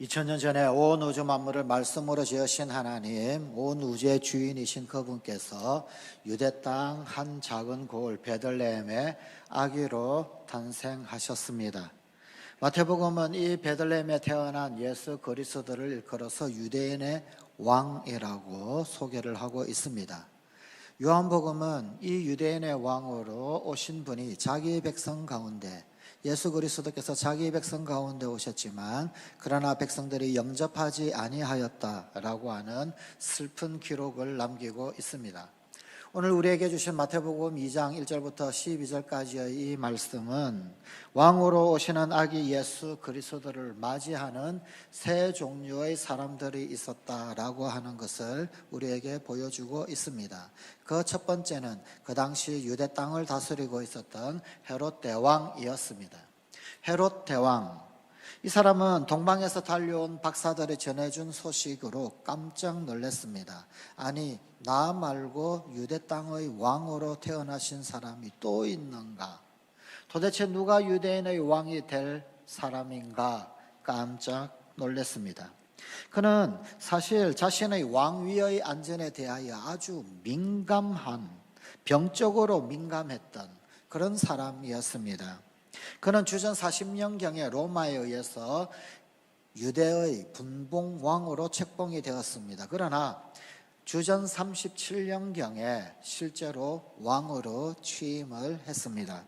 2000년 전에 온 우주 만물을 말씀으로 지으신 하나님, 온 우주의 주인이신 그분께서 유대 땅 한 작은 고을 베들레헴에 아기로 탄생하셨습니다. 마태복음은 이 베들레헴에 태어난 예수 그리스도를 일컬어서 유대인의 왕이라고 소개를 하고 있습니다. 요한복음은 이 유대인의 왕으로 오신 분이 자기 백성 가운데, 예수 그리스도께서 자기 백성 가운데 오셨지만 그러나 백성들이 영접하지 아니하였다라고 하는 슬픈 기록을 남기고 있습니다. 오늘 우리에게 주신 마태복음 2장 1절부터 12절까지의 이 말씀은 왕으로 오시는 아기 예수 그리스도를 맞이하는 세 종류의 사람들이 있었다라고 하는 것을 우리에게 보여주고 있습니다. 그 첫 번째는 그 당시 유대 땅을 다스리고 있었던 헤롯 대왕이었습니다. 헤롯 대왕, 이 사람은 동방에서 달려온 박사들이 전해준 소식으로 깜짝 놀랐습니다. 아니, 나 말고 유대 땅의 왕으로 태어나신 사람이 또 있는가? 도대체 누가 유대인의 왕이 될 사람인가? 깜짝 놀랐습니다. 그는 사실 자신의 왕위의 안전에 대하여 아주 민감한, 병적으로 민감했던 그런 사람이었습니다. 그는 주전 40년경에 로마에 의해서 유대의 분봉왕으로 책봉이 되었습니다. 그러나 주전 37년경에 실제로 왕으로 취임을 했습니다.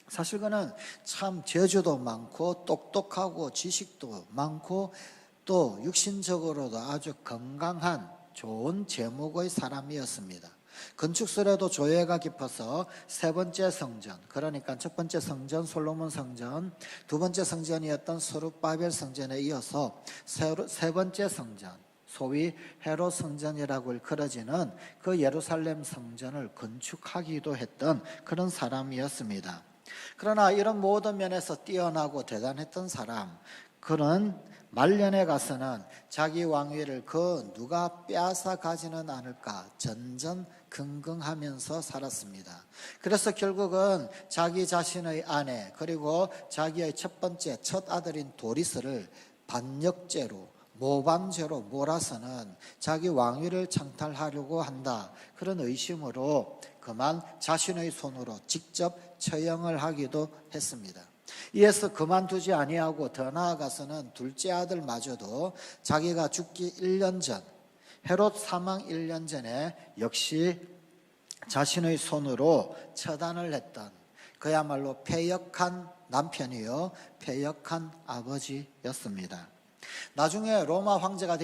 사실 그는 참 재주도 많고 똑똑하고 지식도 많고 또 육신적으로도 아주 건강한 좋은 제목의 사람이었습니다. 건축술에도 조예가 깊어서 세 번째 성전, 그러니까 첫 번째 성전 솔로몬 성전, 두 번째 성전이었던 스룹바벨 성전에 이어서 세 번째 성전, 소위 헤롯 성전이라고 일컬어지는 그 예루살렘 성전을 건축하기도 했던 그런 사람이었습니다. 그러나 이런 모든 면에서 뛰어나고 대단했던 사람, 그는 말년에 가서는 자기 왕위를 누가 빼앗아 가지는 않을까 전전긍긍하면서 살았습니다. 그래서 결국은 자기 자신의 아내 그리고 자기의 첫 아들인 도리스를 반역죄로 모방죄로 몰아서는 자기 왕위를 창탈하려고 한다, 그런 의심으로 그만 자신의 손으로 직접 처형을 하기도 했습니다. 이에서 그만두지 아니하고 더 나아가서는 둘째 아들마저도 자기가 죽기 1년 전, 헤롯 사망 1년 전에 역시 자신의 손으로 처단을 했던 그야말로 패역한 남편이요 패역한 아버지였습니다. 나중에 로마 황제가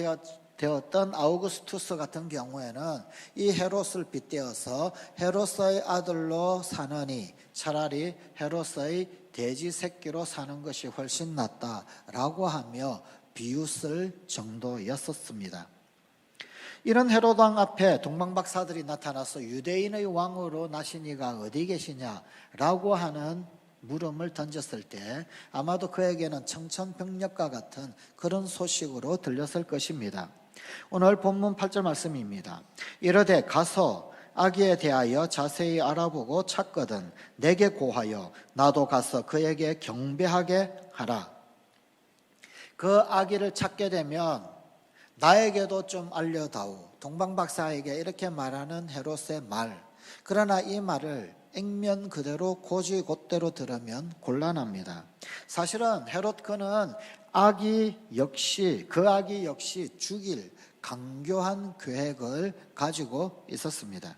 되었던 아우구스투스 같은 경우에는 이 헤롯을 빗대어서 헤롯의 아들로 사느니 차라리 헤롯의 돼지 새끼로 사는 것이 훨씬 낫다라고 하며 비웃을 정도였었습니다. 이런 헤롯 왕 앞에 동방박사들이 나타나서 유대인의 왕으로 나신 이가 어디 계시냐라고 하는 물음을 던졌을 때 아마도 그에게는 청천벽력과 같은 그런 소식으로 들렸을 것입니다. 오늘 본문 8절 말씀입니다. 이르되 가서 아기에 대하여 자세히 알아보고 찾거든 내게 고하여 나도 가서 그에게 경배하게 하라. 그 아기를 찾게 되면 나에게도 좀 알려다오. 동방박사에게 이렇게 말하는 헤롯의 말. 그러나 이 말을 액면 그대로 고지곧대로 들으면 곤란합니다. 사실은 헤롯 그는 그 아기 역시 죽일 강교한 계획을 가지고 있었습니다.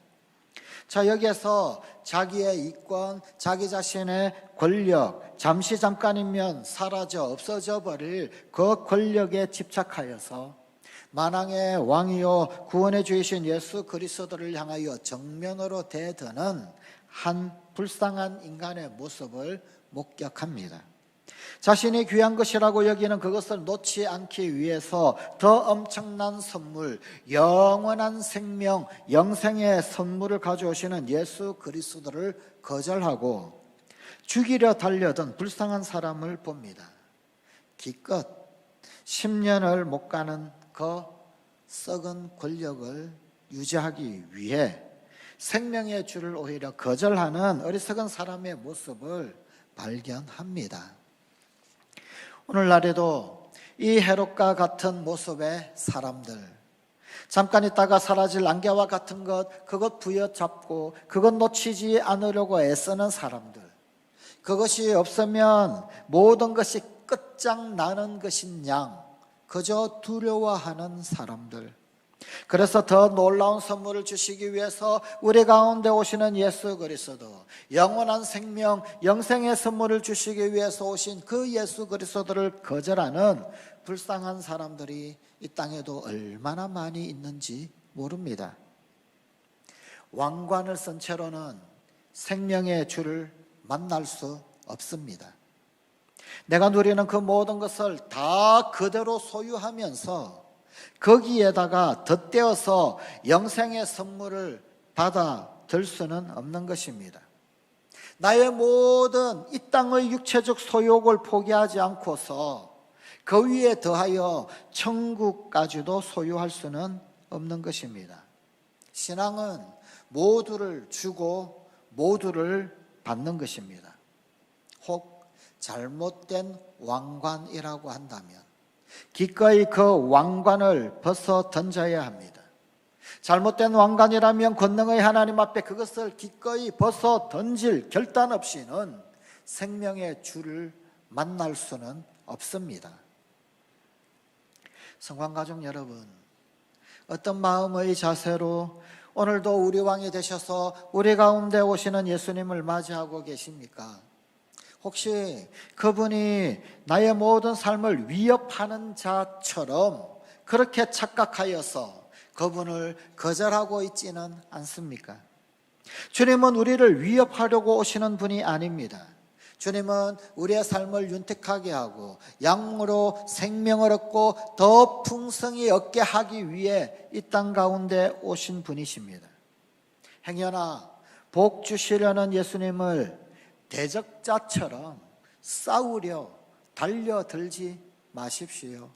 자, 여기에서 자기의 이권, 자기 자신의 권력, 잠깐이면 사라져 없어져 버릴 그 권력에 집착하여서 만왕의 왕이요 구원의 주이신 예수 그리스도를 향하여 정면으로 대드는 한 불쌍한 인간의 모습을 목격합니다. 자신이 귀한 것이라고 여기는 그것을 놓지 않기 위해서 더 엄청난 선물, 영원한 생명, 영생의 선물을 가져오시는 예수 그리스도를 거절하고 죽이려 달려든 불쌍한 사람을 봅니다. 기껏 10년을 못 가는 그 썩은 권력을 유지하기 위해 생명의 줄을 오히려 거절하는 어리석은 사람의 모습을 발견합니다. 오늘날에도 이 헤롯과 같은 모습의 사람들, 잠깐 있다가 사라질 안개와 같은 것, 그것 부여잡고 그것 놓치지 않으려고 애쓰는 사람들, 그것이 없으면 모든 것이 끝장나는 것인 양 그저 두려워하는 사람들. 그래서 더 놀라운 선물을 주시기 위해서 우리 가운데 오시는 예수 그리스도, 영원한 생명, 영생의 선물을 주시기 위해서 오신 그 예수 그리스도를 거절하는 불쌍한 사람들이 이 땅에도 얼마나 많이 있는지 모릅니다. 왕관을 쓴 채로는 생명의 주를 만날 수 없습니다. 내가 누리는 그 모든 것을 다 그대로 소유하면서 거기에다가 덧대어서 영생의 선물을 받아들 수는 없는 것입니다. 나의 모든 이 땅의 육체적 소욕을 포기하지 않고서 그 위에 더하여 천국까지도 소유할 수는 없는 것입니다. 신앙은 모두를 주고 모두를 받는 것입니다. 혹 잘못된 왕관이라고 한다면 기꺼이 그 왕관을 벗어 던져야 합니다. 잘못된 왕관이라면 권능의 하나님 앞에 그것을 기꺼이 벗어 던질 결단 없이는 생명의 주를 만날 수는 없습니다. 성관가족 여러분, 어떤 마음의 자세로 오늘도 우리 왕이 되셔서 우리 가운데 오시는 예수님을 맞이하고 계십니까? 혹시 그분이 나의 모든 삶을 위협하는 자처럼 그렇게 착각하여서 그분을 거절하고 있지는 않습니까? 주님은 우리를 위협하려고 오시는 분이 아닙니다. 주님은 우리의 삶을 윤택하게 하고 양으로 생명을 얻고 더 풍성히 얻게 하기 위해 이 땅 가운데 오신 분이십니다. 행여나 복 주시려는 예수님을 대적자처럼 싸우려 달려들지 마십시오.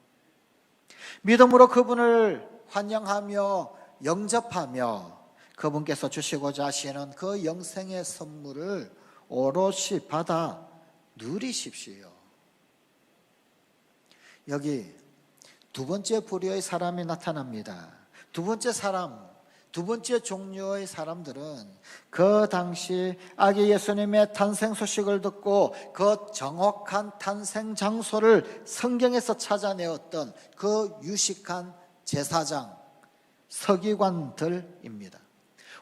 믿음으로 그분을 환영하며 영접하며 그분께서 주시고자 하시는 그 영생의 선물을 오롯이 받아 누리십시오. 여기 두 번째 부류의 사람이 나타납니다. 두 번째 종류의 사람들은 그 당시 아기 예수님의 탄생 소식을 듣고 그 정확한 탄생 장소를 성경에서 찾아내었던 그 유식한 제사장, 서기관들입니다.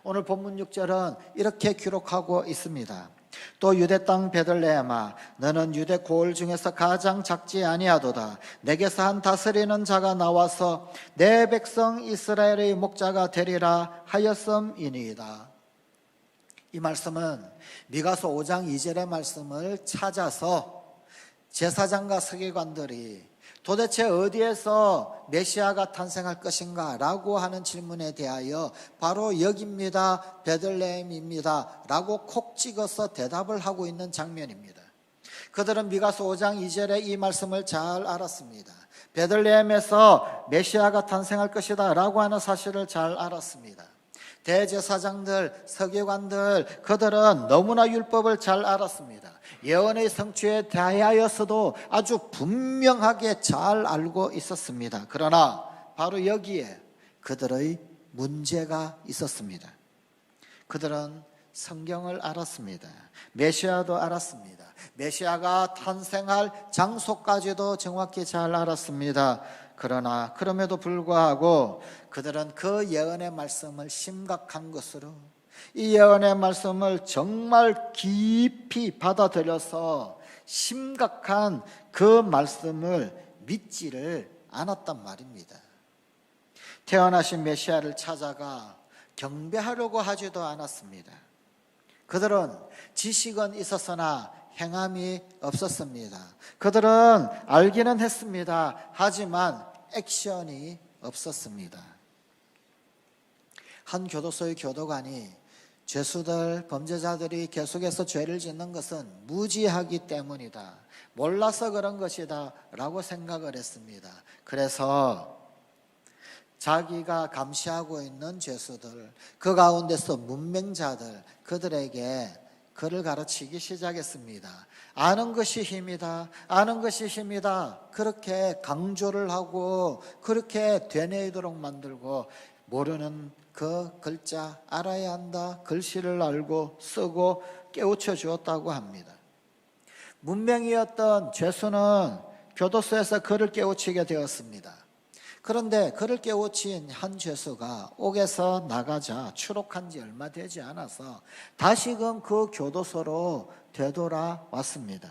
오늘 본문 6절은 이렇게 기록하고 있습니다. 또 유대 땅 베들레헴아, 너는 유대 고을 중에서 가장 작지 아니하도다. 내게서 한 다스리는 자가 나와서 내 백성 이스라엘의 목자가 되리라 하였음이니이다. 이 말씀은 미가서 5장 2절의 말씀을 찾아서 제사장과 서기관들이 도대체 어디에서 메시아가 탄생할 것인가 라고 하는 질문에 대하여 바로 여기입니다, 베들레헴입니다 라고 콕 찍어서 대답을 하고 있는 장면입니다. 그들은 미가서 5장 2절의 이 말씀을 잘 알았습니다. 베들레헴에서 메시아가 탄생할 것이다 라고 하는 사실을 잘 알았습니다. 대제사장들, 서기관들, 그들은 너무나 율법을 잘 알았습니다. 예언의 성취에 대하여서도 아주 분명하게 잘 알고 있었습니다. 그러나 바로 여기에 그들의 문제가 있었습니다. 그들은 성경을 알았습니다. 메시아도 알았습니다. 메시아가 탄생할 장소까지도 정확히 잘 알았습니다. 그러나 그럼에도 불구하고 그들은 그 예언의 말씀을 심각한 것으로, 이 예언의 말씀을 정말 깊이 받아들여서 심각한 그 말씀을 믿지를 않았단 말입니다. 태어나신 메시아를 찾아가 경배하려고 하지도 않았습니다. 그들은 지식은 있었으나 행함이 없었습니다. 그들은 알기는 했습니다. 하지만 액션이 없었습니다. 한 교도소의 교도관이 죄수들, 범죄자들이 계속해서 죄를 짓는 것은 무지하기 때문이다, 몰라서 그런 것이다 라고 생각을 했습니다. 그래서 자기가 감시하고 있는 죄수들, 그 가운데서 문맹자들, 그들에게 그를 가르치기 시작했습니다. 아는 것이 힘이다. 아는 것이 힘이다. 그렇게 강조를 하고 그렇게 되뇌이도록 만들고 모르는 그 글자 알아야 한다. 글씨를 알고 쓰고 깨우쳐 주었다고 합니다. 문명이었던 죄수는 교도소에서 그를 깨우치게 되었습니다. 그런데 그를 깨우친 한 죄수가 옥에서 나가자 추록한 지 얼마 되지 않아서 다시금 그 교도소로 되돌아왔습니다.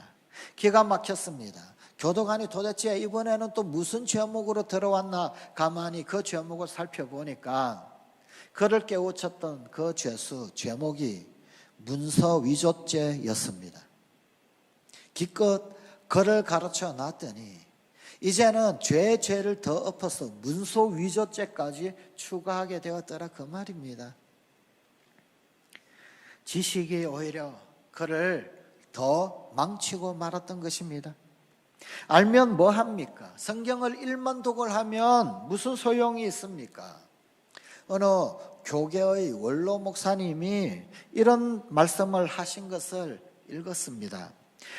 기가 막혔습니다. 교도관이 도대체 이번에는 또 무슨 죄목으로 들어왔나 가만히 그 죄목을 살펴보니까 그를 깨우쳤던 그 죄수 제목이 문서위조죄였습니다. 기껏 그를 가르쳐 놨더니 이제는 죄를 더 엎어서 문서위조죄까지 추가하게 되었더라 그 말입니다. 지식이 오히려 그를 더 망치고 말았던 것입니다. 알면 뭐합니까? 성경을 일만독을 하면 무슨 소용이 있습니까? 어느 교계의 원로 목사님이 이런 말씀을 하신 것을 읽었습니다.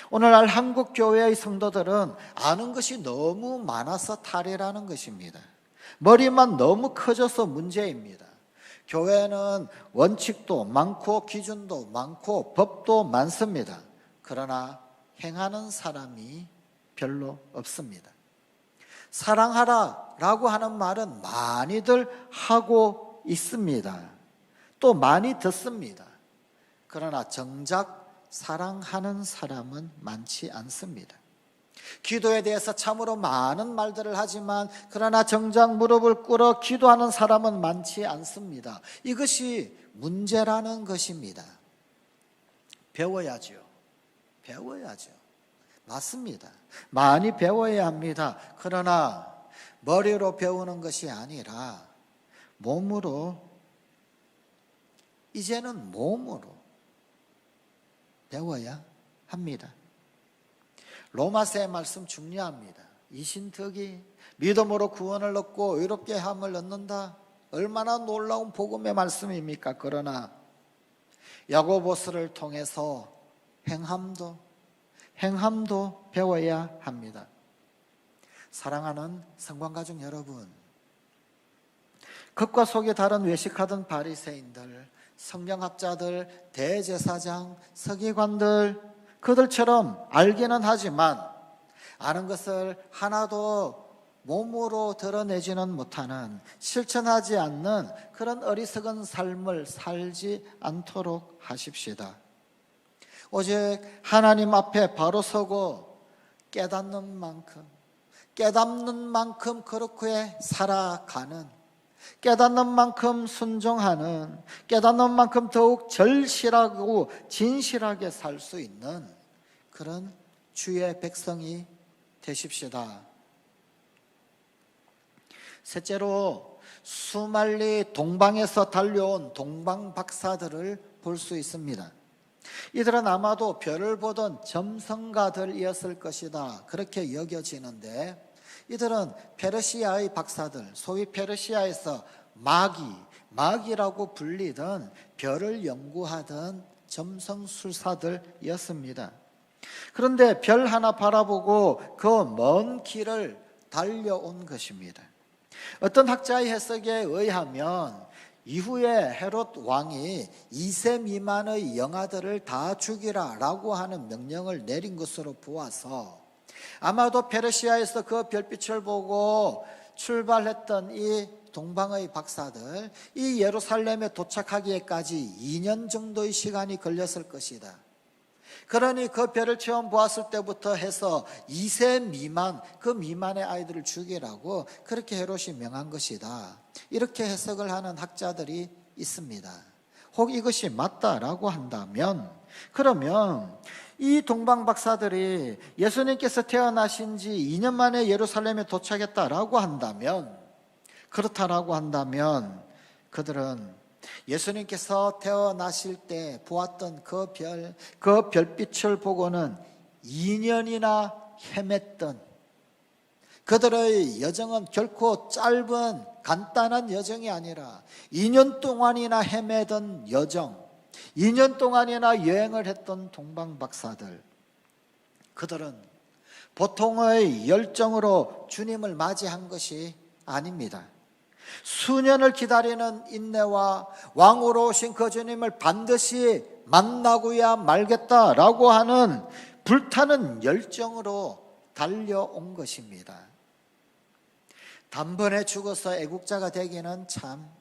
오늘날 한국 교회의 성도들은 아는 것이 너무 많아서 탈이라는 것입니다. 머리만 너무 커져서 문제입니다. 교회는 원칙도 많고 기준도 많고 법도 많습니다. 그러나 행하는 사람이 별로 없습니다. 사랑하라라고 하는 말은 많이들 하고 있습니다. 또 많이 듣습니다. 그러나 정작 사랑하는 사람은 많지 않습니다. 기도에 대해서 참으로 많은 말들을 하지만 그러나 정작 무릎을 꿇어 기도하는 사람은 많지 않습니다. 이것이 문제라는 것입니다. 배워야죠. 맞습니다. 많이 배워야 합니다. 그러나 머리로 배우는 것이 아니라 이제는 몸으로 배워야 합니다. 로마서의 말씀 중요합니다. 이신특이 믿음으로 구원을 얻고 의롭게 함을 얻는다. 얼마나 놀라운 복음의 말씀입니까? 그러나 야고보서를 통해서 행함도 배워야 합니다. 사랑하는 성관가족 여러분, 겉과 속이 다른 외식하던 바리새인들, 성경학자들, 대제사장, 서기관들, 그들처럼 알기는 하지만 아는 것을 하나도 몸으로 드러내지는 못하는, 실천하지 않는 그런 어리석은 삶을 살지 않도록 하십시다. 오직 하나님 앞에 바로 서고 깨닫는 만큼 그렇게 살아가는, 깨닫는 만큼 순종하는, 깨닫는 만큼 더욱 절실하고 진실하게 살 수 있는 그런 주의 백성이 되십시다. 셋째로 수말리 동방에서 달려온 동방박사들을 볼 수 있습니다. 이들은 아마도 별을 보던 점성가들이었을 것이다, 그렇게 여겨지는데, 이들은 페르시아의 박사들, 소위 페르시아에서 마기라고 불리던 별을 연구하던 점성술사들이었습니다. 그런데 별 하나 바라보고 그 먼 길을 달려온 것입니다. 어떤 학자의 해석에 의하면 이후에 헤롯 왕이 2세 미만의 영아들을 다 죽이라 라고 하는 명령을 내린 것으로 보아서 아마도 페르시아에서 그 별빛을 보고 출발했던 이 동방의 박사들, 이 예루살렘에 도착하기에까지 2년 정도의 시간이 걸렸을 것이다. 그러니 그 별을 처음 보았을 때부터 해서 2세 미만, 그 미만의 아이들을 죽이라고 그렇게 헤롯이 명한 것이다. 이렇게 해석을 하는 학자들이 있습니다. 혹 이것이 맞다라고 한다면, 그러면 이 동방 박사들이 예수님께서 태어나신 지 2년 만에 예루살렘에 도착했다라고 한다면, 그렇다라고 한다면 그들은 예수님께서 태어나실 때 보았던 그 별빛을 보고는 2년이나 헤맸던, 그들의 여정은 결코 짧은 간단한 여정이 아니라 2년 동안이나 헤매던 여정, 2년 동안이나 여행을 했던 동방박사들, 그들은 보통의 열정으로 주님을 맞이한 것이 아닙니다. 수년을 기다리는 인내와 왕으로 오신 그 주님을 반드시 만나고야 말겠다라고 하는 불타는 열정으로 달려온 것입니다. 단번에 죽어서 애국자가 되기는 참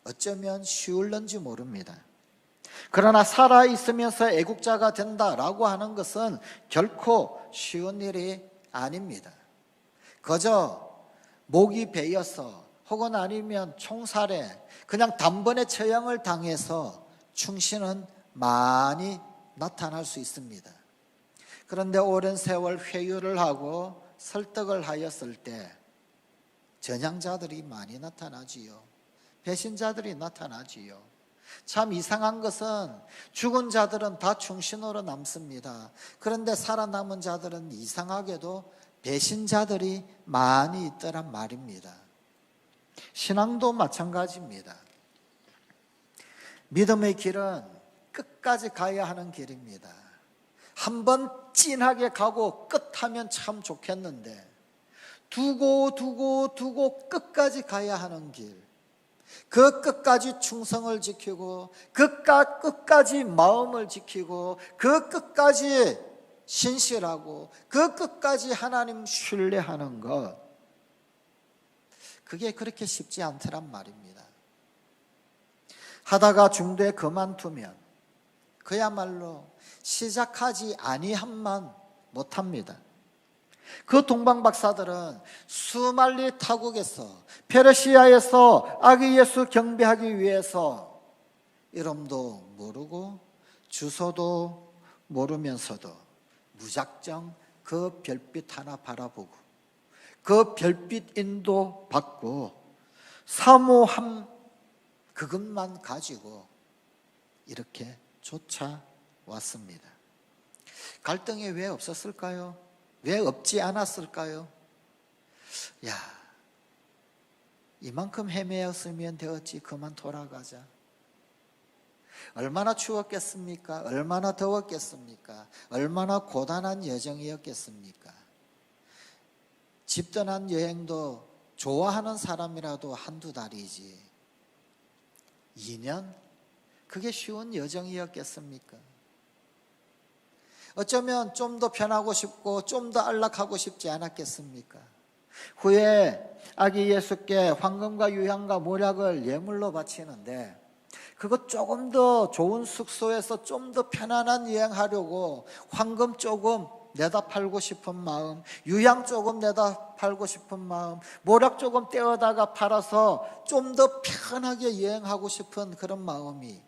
어쩌면 쉬울런지 모릅니다. 그러나 살아있으면서 애국자가 된다라고 하는 것은 결코 쉬운 일이 아닙니다. 그저 목이 베여서 혹은 아니면 총살에 그냥 단번에 처형을 당해서 충신은 많이 나타날 수 있습니다. 그런데 오랜 세월 회유를 하고 설득을 하였을 때 전향자들이 많이 나타나지요. 배신자들이 나타나지요. 참 이상한 것은 죽은 자들은 다 충신으로 남습니다. 그런데 살아남은 자들은 이상하게도 배신자들이 많이 있더란 말입니다. 신앙도 마찬가지입니다. 믿음의 길은 끝까지 가야 하는 길입니다. 한번 찐하게 가고 끝하면 참 좋겠는데 두고 끝까지 가야 하는 길, 그 끝까지 충성을 지키고 끝까지 마음을 지키고 그 끝까지 신실하고 그 끝까지 하나님 신뢰하는 것, 그게 그렇게 쉽지 않더란 말입니다. 하다가 중도에 그만두면 그야말로 시작하지 아니함만 못합니다. 그 동방박사들은 수말리 타국에서 페르시아에서 아기 예수 경배하기 위해서 이름도 모르고 주소도 모르면서도 무작정 그 별빛 하나 바라보고 그 별빛 인도 받고 사모함 그것만 가지고 이렇게 쫓아왔습니다. 갈등이 왜 없었을까요? 왜 없지 않았을까요? 야, 이만큼 헤매었으면 되었지, 그만 돌아가자. 얼마나 추웠겠습니까? 얼마나 더웠겠습니까? 얼마나 고단한 여정이었겠습니까? 집 떠난 여행도 좋아하는 사람이라도 한두 달이지 2년? 그게 쉬운 여정이었겠습니까? 어쩌면 좀 더 편하고 싶고 좀 더 안락하고 싶지 않았겠습니까? 후에 아기 예수께 황금과 유향과 모략을 예물로 바치는데 그것 조금 더 좋은 숙소에서 좀 더 편안한 여행하려고 황금 조금 내다 팔고 싶은 마음, 유향 조금 내다 팔고 싶은 마음, 모략 조금 떼어다가 팔아서 좀 더 편하게 여행하고 싶은 그런 마음이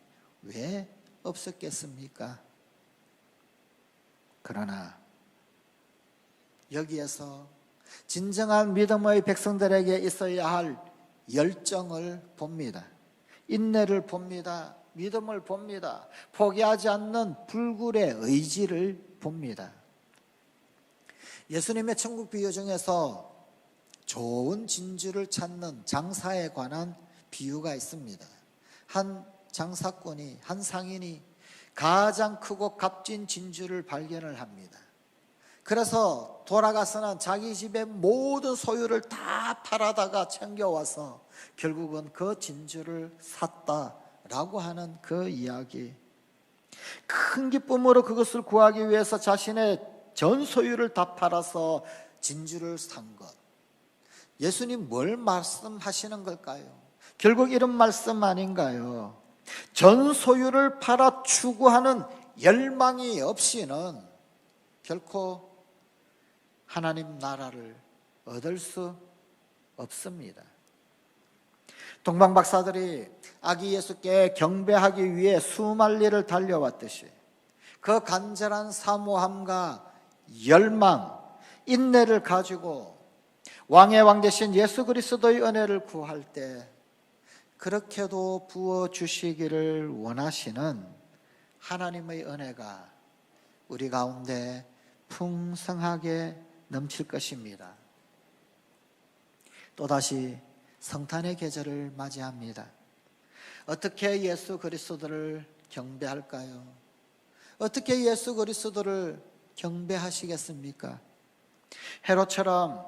왜 없었겠습니까? 그러나 여기에서 진정한 믿음의 백성들에게 있어야 할 열정을 봅니다. 인내를 봅니다. 믿음을 봅니다. 포기하지 않는 불굴의 의지를 봅니다. 예수님의 천국 비유 중에서 좋은 진주를 찾는 장사에 관한 비유가 있습니다. 한 장사꾼이, 한 상인이 가장 크고 값진 진주를 발견을 합니다. 그래서 돌아가서는 자기 집의 모든 소유를 다 팔아다가 챙겨와서 결국은 그 진주를 샀다라고 하는 그 이야기. 큰 기쁨으로 그것을 구하기 위해서 자신의 전 소유를 다 팔아서 진주를 산 것. 예수님 뭘 말씀하시는 걸까요? 결국 이런 말씀 아닌가요? 전 소유를 팔아 추구하는 열망이 없이는 결코 하나님 나라를 얻을 수 없습니다. 동방박사들이 아기 예수께 경배하기 위해 수만리를 달려왔듯이 그 간절한 사모함과 열망, 인내를 가지고 왕의 왕 되신 예수 그리스도의 은혜를 구할 때 그렇게도 부어주시기를 원하시는 하나님의 은혜가 우리 가운데 풍성하게 넘칠 것입니다. 또다시 성탄의 계절을 맞이합니다. 어떻게 예수 그리스도를 경배할까요? 어떻게 예수 그리스도를 경배하시겠습니까? 헤롯처럼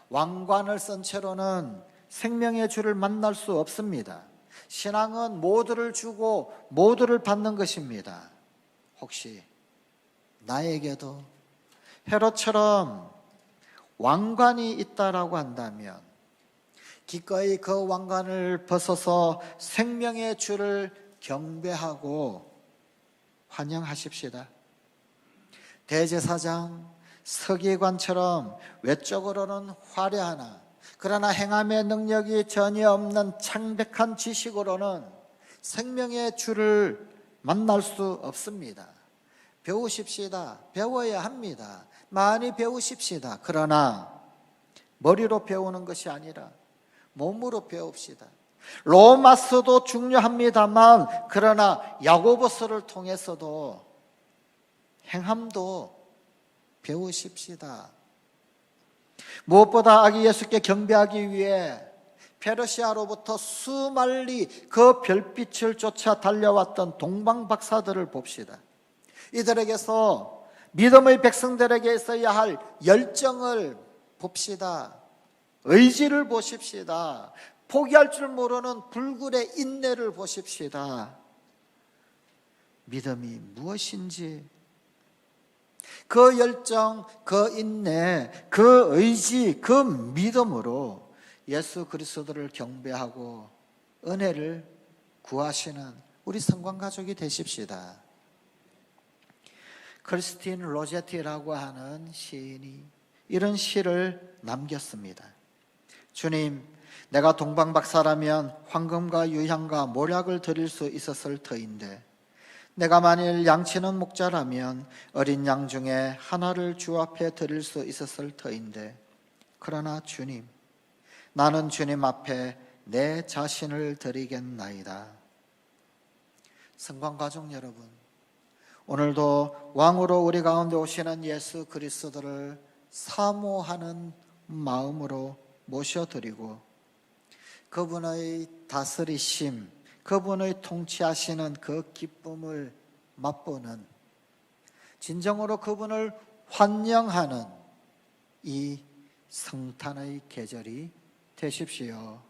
왕관을 쓴 채로는 생명의 주를 만날 수 없습니다. 신앙은 모두를 주고 모두를 받는 것입니다. 혹시 나에게도 헤롯처럼 왕관이 있다라고 한다면 기꺼이 그 왕관을 벗어서 생명의 주를 경배하고 환영하십시다. 대제사장 서기관처럼 외적으로는 화려하나 그러나 행함의 능력이 전혀 없는 창백한 지식으로는 생명의 주를 만날 수 없습니다. 배우십시다. 배워야 합니다. 많이 배우십시다. 그러나 머리로 배우는 것이 아니라 몸으로 배웁시다. 로마서도 중요합니다만 그러나 야고보서를 통해서도 행함도 배우십시다. 무엇보다 아기 예수께 경배하기 위해 페르시아로부터 수만리 그 별빛을 쫓아 달려왔던 동방박사들을 봅시다. 이들에게서 믿음의 백성들에게 있어야 할 열정을 봅시다. 의지를 보십시다. 포기할 줄 모르는 불굴의 인내를 보십시다. 믿음이 무엇인지 그 열정, 그 인내, 그 의지, 그 믿음으로 예수 그리스도를 경배하고 은혜를 구하시는 우리 성관가족이 되십시다. 크리스틴 로제티라고 하는 시인이 이런 시를 남겼습니다. 주님, 내가 동방박사라면 황금과 유향과 모략을 드릴 수 있었을 터인데 내가 만일 양치는 목자라면 어린 양 중에 하나를 주 앞에 드릴 수 있었을 터인데 그러나 주님, 나는 주님 앞에 내 자신을 드리겠나이다. 성관가족 여러분, 오늘도 왕으로 우리 가운데 오시는 예수 그리스도를 사모하는 마음으로 모셔드리고 그분의 다스리심, 그분의 통치하시는 그 기쁨을 맛보는, 진정으로 그분을 환영하는 이 성탄의 계절이 되십시오.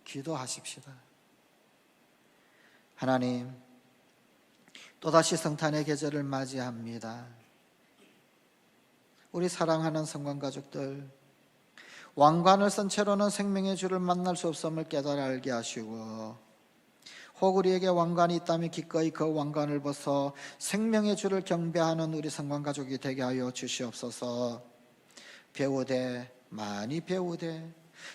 기도하십시다. 하나님, 또다시 성탄의 계절을 맞이합니다. 우리 사랑하는 성관가족들, 왕관을 쓴 채로는 생명의 주를 만날 수 없음을 깨달아 알게 하시고 혹 우리에게 왕관이 있다면 기꺼이 그 왕관을 벗어 생명의 주를 경배하는 우리 성관가족이 되게 하여 주시옵소서. 배우되 많이 배우되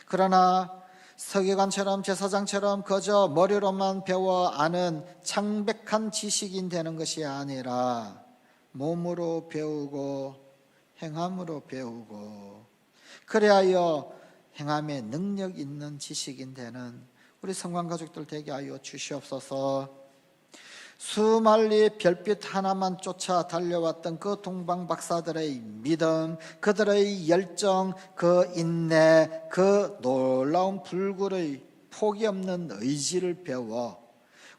그러나 서기관처럼 제사장처럼 그저 머리로만 배워 아는 창백한 지식인 되는 것이 아니라 몸으로 배우고 행함으로 배우고 그래하여 행함에 능력 있는 지식인 되는 우리 성관가족들 되게 하여 주시옵소서. 수만리 별빛 하나만 쫓아 달려왔던 그 동방박사들의 믿음, 그들의 열정, 그 인내, 그 놀라운 불굴의 포기 없는 의지를 배워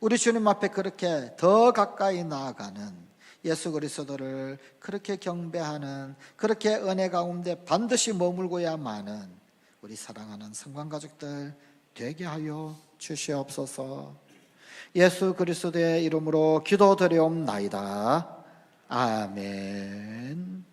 우리 주님 앞에 그렇게 더 가까이 나아가는 예수 그리스도를 그렇게 경배하는, 그렇게 은혜 가운데 반드시 머물고야만은 우리 사랑하는 성관가족들 되게 하여 주시옵소서. 예수 그리스도의 이름으로 기도드리옵나이다. 아멘.